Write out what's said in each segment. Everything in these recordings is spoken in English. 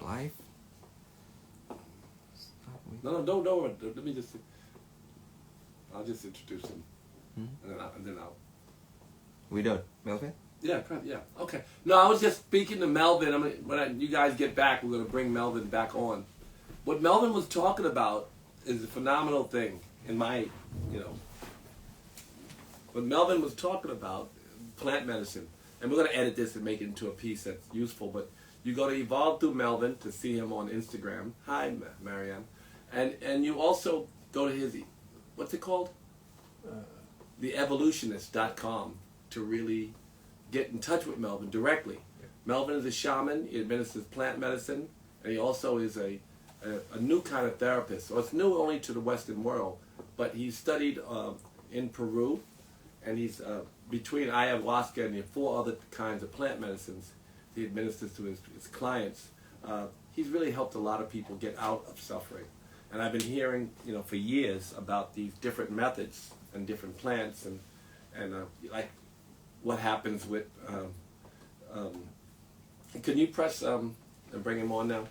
Life? No, no, don't. Let me just. I'll just introduce him, Hmm? and then I'll. We done, Melvin? Yeah, yeah. Okay. No, I was just speaking to Melvin. I mean, you guys get back, we're going to bring Melvin back on. What Melvin was talking about is a phenomenal thing in my, you know, what Melvin was talking about, plant medicine. And we're going to edit this and make it into a piece that's useful. But you go to Evolve through Melvin to see him on Instagram. Hi, Marianne. And you also go to his, what's it called? TheEvolutionist.com to really get in touch with Melvin directly. Melvin is a shaman. He administers plant medicine. And he also is a new kind of therapist. So it's new only to the Western world. But he studied in Peru. And he's between ayahuasca and the 4 other kinds of plant medicines he administers to his clients. He's really helped a lot of people get out of suffering. And I've been hearing, for years about these different methods and different plants and like what happens with. Can you press and bring him on now?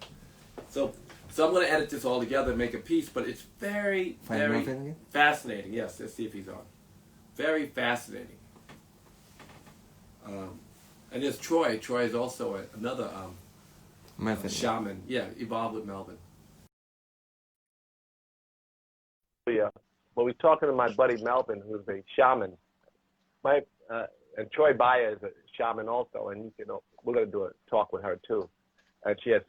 So I'm going to edit this all together and make a piece, but it's very, very fascinating. Yes, let's see if he's on. Very fascinating. And there's Troy. Troy is also another shaman. Yeah, evolved with Melvin. Yeah. Well, we're talking to my buddy Melvin, who's a shaman. And Troy Baya is a shaman also, and we're going to do a talk with her too. And she has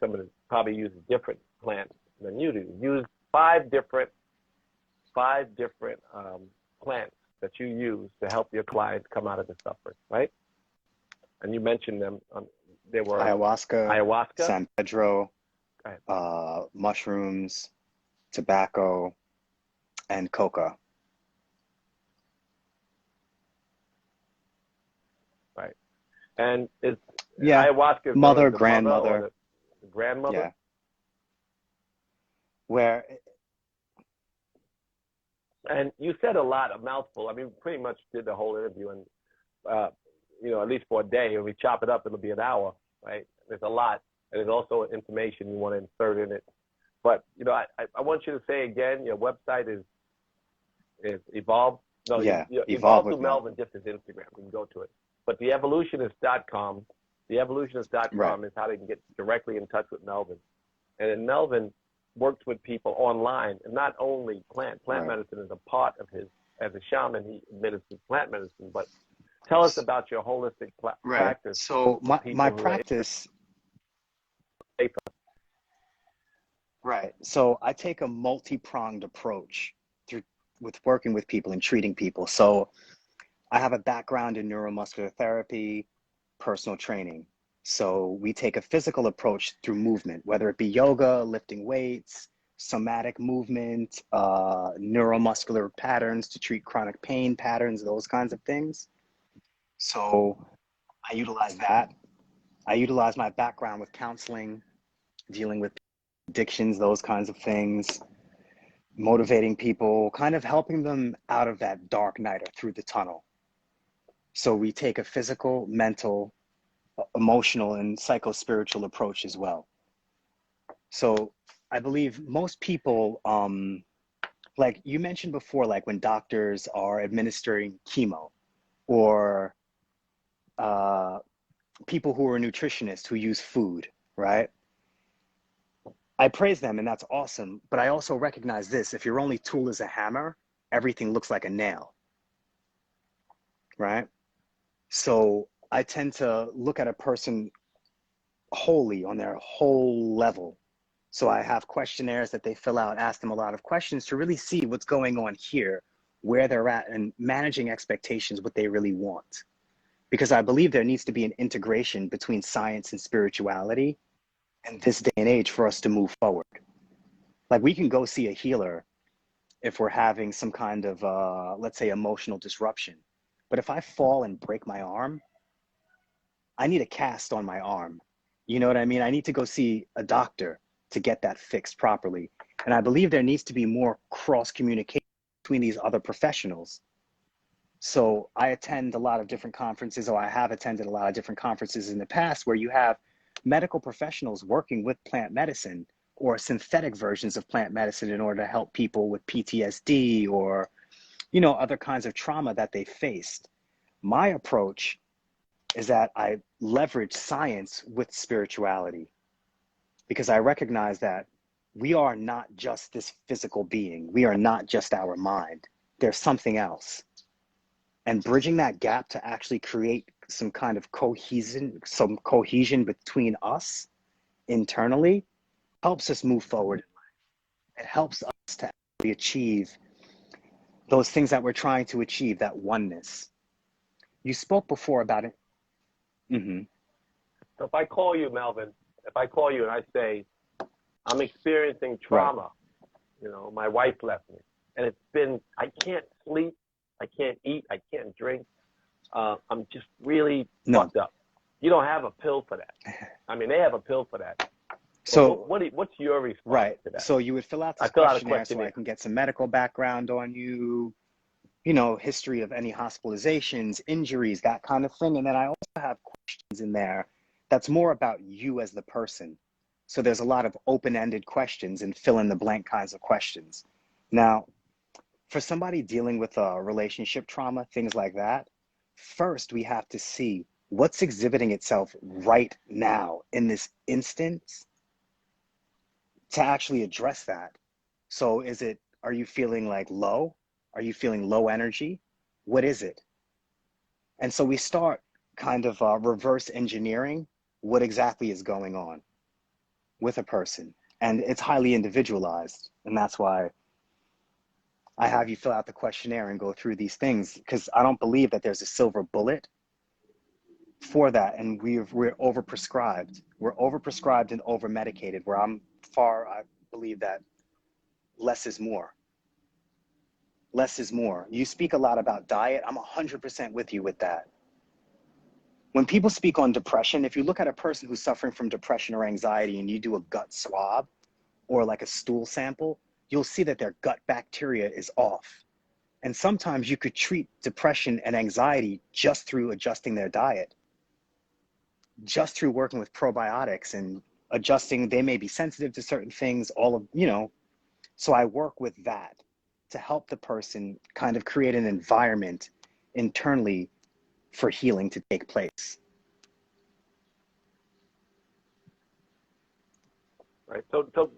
probably uses different plants than you do. Use five different plants that you use to help your clients come out of the suffering, right? And you mentioned them. They were ayahuasca, San Pedro, mushrooms, tobacco, and coca. Right. And it's ayahuasca mother, the grandmother, or the grandmother. Yeah. Where. And you said a mouthful. I mean, pretty much did the whole interview, and at least for a day. If we chop it up, it'll be an hour, right? There's a lot, and there's also information you want to insert in it. But I want you to say again, your website is Evolve. No, Evolve with Melvin. Just as Instagram, you can go to it. But TheEvolutionist.com, TheEvolutionist.com is how they can get directly in touch with Melvin. And then Melvin works with people online, and not only plant medicine is a part of his. As a shaman, he administers plant medicine. But tell us about your holistic practice. So my practice. Right. So I take a multi-pronged approach with working with people and treating people. So I have a background in neuromuscular therapy, personal training. So we take a physical approach through movement, whether it be yoga, lifting weights, somatic movement, neuromuscular patterns to treat chronic pain patterns, those kinds of things. So I utilize that. I utilize my background with counseling, dealing with addictions, those kinds of things, motivating people, kind of helping them out of that dark night or through the tunnel. So we take a physical, mental, emotional, and psycho-spiritual approach as well. So I believe most people, like you mentioned before, like when doctors are administering chemo, or people who are nutritionists who use food, right? I praise them, and that's awesome. But I also recognize this: if your only tool is a hammer, everything looks like a nail, right? So I tend to look at a person wholly on their whole level. So I have questionnaires that they fill out, ask them a lot of questions to really see what's going on here, where they're at, and managing expectations, what they really want. Because I believe there needs to be an integration between science and spirituality in this day and age for us to move forward. Like, we can go see a healer if we're having some kind of, let's say, emotional disruption. But if I fall and break my arm, I need a cast on my arm. You know what I mean? I need to go see a doctor to get that fixed properly. And I believe there needs to be more cross communication between these other professionals. So I attend a lot of different conferences, or I have attended a lot of different conferences in the past, where you have medical professionals working with plant medicine or synthetic versions of plant medicine in order to help people with PTSD or, you know, other kinds of trauma that they faced. My approach is that I leverage science with spirituality because I recognize that we are not just this physical being. We are not just our mind. There's something else. And bridging that gap to actually create some kind of cohesion between us internally helps us move forward. It helps us to actually achieve those things that we're trying to achieve, that oneness. You spoke before about it. Mm-hmm. So if I call you, Melvin, if I call you and I say, I'm experiencing trauma, right. You know, my wife left me, and it's been, I can't sleep, I can't eat, I can't drink. I'm just really fucked up. You don't have a pill for that. I mean, they have a pill for that. So what's your response to that? So you would fill out this questionnaire so I can get some medical background on you, you know, history of any hospitalizations, injuries, that kind of thing. And then I also have questions in there that's more about you as the person. So there's a lot of open-ended questions and fill-in-the-blank kinds of questions. Now, for somebody dealing with a relationship trauma, things like that, first we have to see what's exhibiting itself right now in this instance to actually address that. So are you feeling like low? Are you feeling low energy? What is it? And so we start kind of reverse engineering what exactly is going on with a person. And it's highly individualized. And that's why I have you fill out the questionnaire and go through these things, because I don't believe that there's a silver bullet for that. And we're overprescribed. We're overprescribed and over-medicated, where I believe that less is more. Less is more. You speak a lot about diet. I'm 100% with you with that. When people speak on depression, if you look at a person who's suffering from depression or anxiety and you do a gut swab or like a stool sample, you'll see that their gut bacteria is off. And sometimes you could treat depression and anxiety just through adjusting their diet, just through working with probiotics and adjusting. They may be sensitive to certain things, so I work with that to help the person kind of create an environment internally for healing to take place. Right. So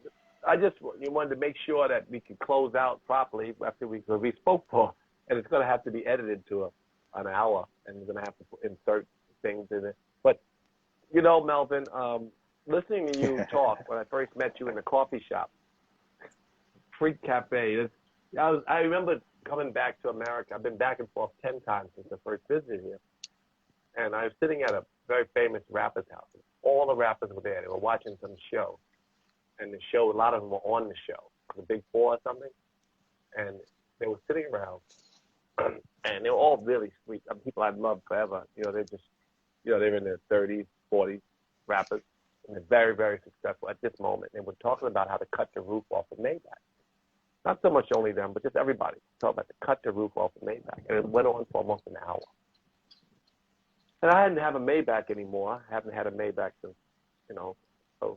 you wanted to make sure that we could close out properly after we spoke for, and it's going to have to be edited to an hour, and we're going to have to insert things in it. But, you know, Melvin, listening to you talk when I first met you in the coffee shop, Freak Cafe, I remember coming back to America. I've been back and forth 10 times since I first visited here. And I was sitting at a very famous rapper's house. All the rappers were there. They were watching some show. And the show, a lot of them were on the show, the Big Four or something. And they were sitting around. And they were all really sweet. People I'd loved forever. You know, they're just, they're in their 30s, 40s, rappers. And they're very, very successful at this moment. And we're talking about how to cut the roof off of Maybach. Not so much only them, but just everybody. Talk about to cut the roof off of Maybach. And it went on for almost an hour. And I hadn't had a Maybach anymore. I haven't had a Maybach since, so it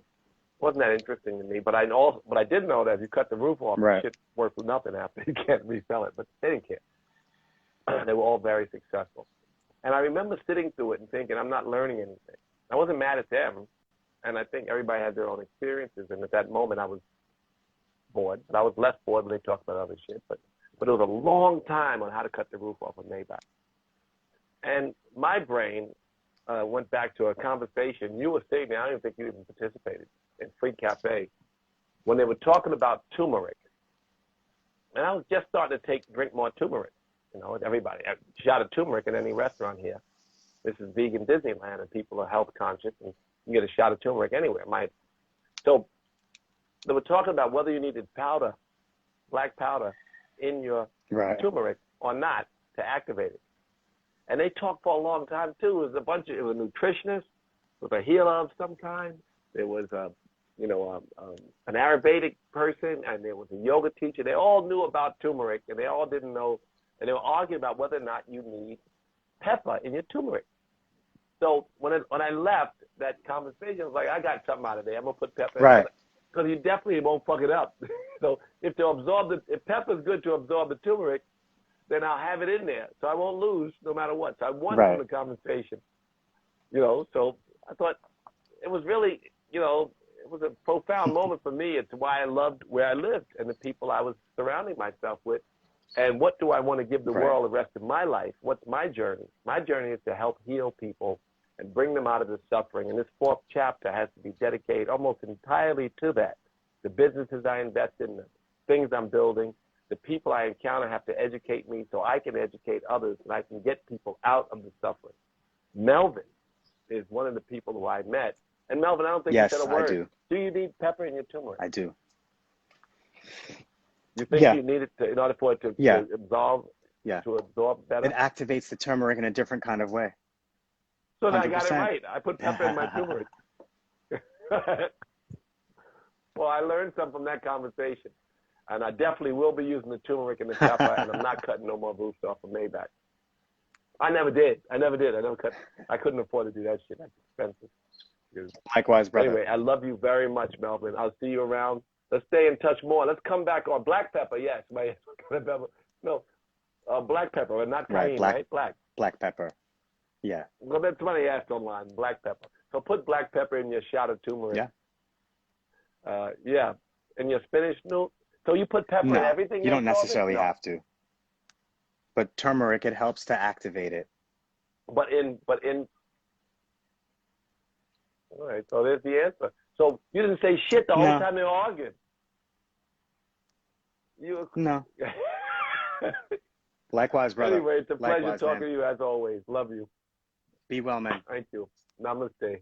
wasn't that interesting to me. But I did know that if you cut the roof off, right, shit's worth nothing after. You can't resell it. But they didn't care. They were all very successful. And I remember sitting through it and thinking, I'm not learning anything. I wasn't mad at them. And I think everybody had their own experiences. And at that moment, I was bored. But I was less bored when they talked about other shit. But it was a long time on how to cut the roof off of Maybach. And my brain went back to a conversation you were saying. I don't even think you even participated in Free Cafe when they were talking about turmeric. And I was just starting to drink more turmeric. With everybody. A shot of turmeric in any restaurant here. This is vegan Disneyland, and people are health conscious, and you get a shot of turmeric anywhere. So they were talking about whether you needed powder, black powder, in your turmeric or not to activate it. And they talked for a long time too. It was a nutritionist, with a healer of some kind. There was an Ayurvedic person, and there was a yoga teacher. They all knew about turmeric, and they all didn't know. And they were arguing about whether or not you need pepper in your turmeric. So when I left that conversation, I was like, I got something out of there. I'm gonna put pepper. Right. Because you definitely won't fuck it up. So if pepper's good to absorb the turmeric, then I'll have it in there. So I won't lose no matter what. So I won Right. from the conversation. So I thought it was really, it was a profound moment for me. It's why I loved where I lived and the people I was surrounding myself with. And what do I want to give the Right. world the rest of my life? What's my journey? My journey is to help heal people and bring them out of the suffering. And this 4th chapter has to be dedicated almost entirely to that. The businesses I invest in, the things I'm building, the people I encounter have to educate me so I can educate others and I can get people out of the suffering. Melvin is one of the people who I met. And Melvin, I don't think Yes, you said a word. I do. Do you need pepper in your turmeric? I do. You think Yeah. you need it in order for it to Yeah. absorb? Yeah. To absorb better? It activates the turmeric in a different kind of way. So then I got it 100%. right. I put pepper in my turmeric. Well, I learned something from that conversation. And I definitely will be using the turmeric and the pepper, and I'm not cutting no more roofs off of Maybach. I never did. I couldn't afford to do that shit. That's expensive. Likewise, brother. Anyway, I love you very much, Melvin. I'll see you around. Let's stay in touch more. Let's come back on black pepper. Yes, no, black pepper, and not cayenne, right? Black pepper. Yeah. Well, that's what I asked online. Black pepper. So put black pepper in your shot of turmeric. Yeah. Yeah. And your spinach. No. So you put pepper in everything. You don't else, necessarily no. have to. But turmeric, it helps to activate it. But in. All right. So there's the answer. So you didn't say shit the whole time they were arguing. No. Likewise, brother. Anyway, it's a pleasure Likewise, talking man. to you as always. Love you. Be well, man. Thank you. Namaste.